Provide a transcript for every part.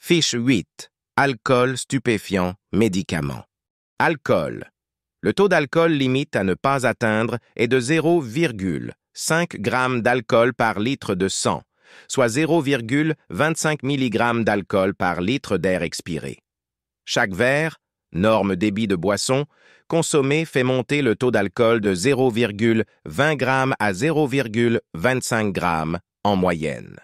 Fiche 8. Alcool, stupéfiants, médicaments. Alcool. Le taux d'alcool limite à ne pas atteindre est de 0,5 g d'alcool par litre de sang, soit 0,25 mg d'alcool par litre d'air expiré. Chaque verre, norme débit de boisson, consommé fait monter le taux d'alcool de 0,20 g à 0,25 g en moyenne.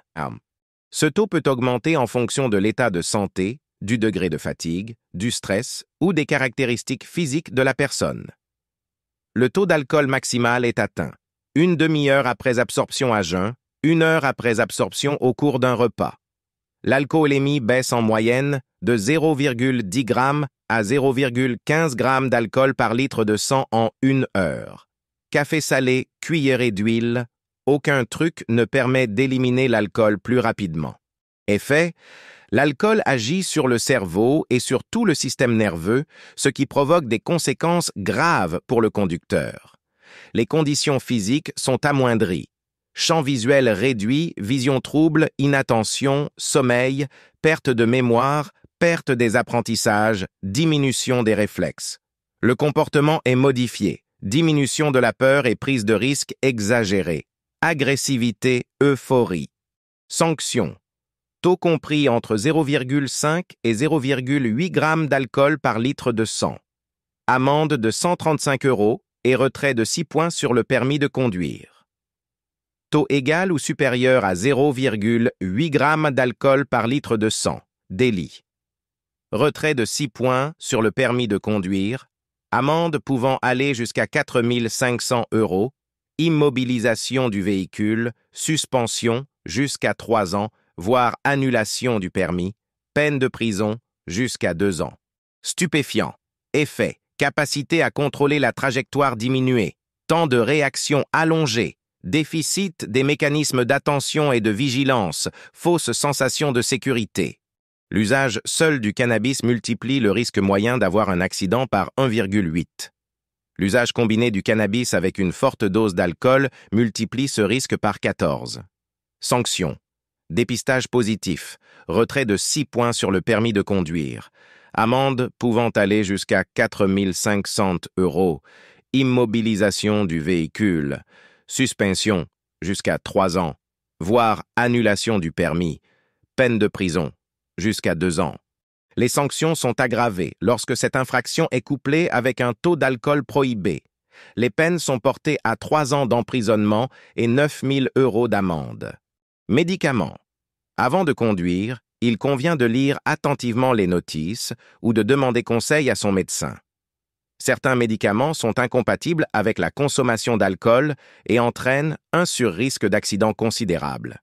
Ce taux peut augmenter en fonction de l'état de santé, du degré de fatigue, du stress ou des caractéristiques physiques de la personne. Le taux d'alcool maximal est atteint une demi-heure après absorption à jeun, 1 heure après absorption au cours d'un repas. L'alcoolémie baisse en moyenne de 0,10 g à 0,15 g d'alcool par litre de sang en 1 heure. Café salé, cuillerée d'huile, aucun truc ne permet d'éliminer l'alcool plus rapidement. Effet, l'alcool agit sur le cerveau et sur tout le système nerveux, ce qui provoque des conséquences graves pour le conducteur. Les conditions physiques sont amoindries. Champ visuel réduit, vision trouble, inattention, sommeil, perte de mémoire, perte des apprentissages, diminution des réflexes. Le comportement est modifié, diminution de la peur et prise de risque exagérée, agressivité, euphorie. Sanctions. Taux compris entre 0,5 et 0,8 g d'alcool par litre de sang. Amende de 135 € et retrait de 6 points sur le permis de conduire. Taux égal ou supérieur à 0,8 g d'alcool par litre de sang. Délit. Retrait de 6 points sur le permis de conduire. Amende pouvant aller jusqu'à 4 500 €. Immobilisation du véhicule. Suspension jusqu'à 3 ans, voire annulation du permis. Peine de prison jusqu'à 2 ans. Stupéfiant. Effet. Capacité à contrôler la trajectoire diminuée. Temps de réaction allongé. Déficit des mécanismes d'attention et de vigilance, fausse sensation de sécurité. L'usage seul du cannabis multiplie le risque moyen d'avoir un accident par 1,8. L'usage combiné du cannabis avec une forte dose d'alcool multiplie ce risque par 14. Sanctions. Dépistage positif, retrait de 6 points sur le permis de conduire. Amende pouvant aller jusqu'à 4 500 €. Immobilisation du véhicule. Suspension jusqu'à 3 ans, voire annulation du permis, peine de prison jusqu'à 2 ans. Les sanctions sont aggravées lorsque cette infraction est couplée avec un taux d'alcool prohibé. Les peines sont portées à 3 ans d'emprisonnement et 9 000 € d'amende. Médicaments. Avant de conduire, il convient de lire attentivement les notices ou de demander conseil à son médecin. Certains médicaments sont incompatibles avec la consommation d'alcool et entraînent un surrisque d'accident considérable.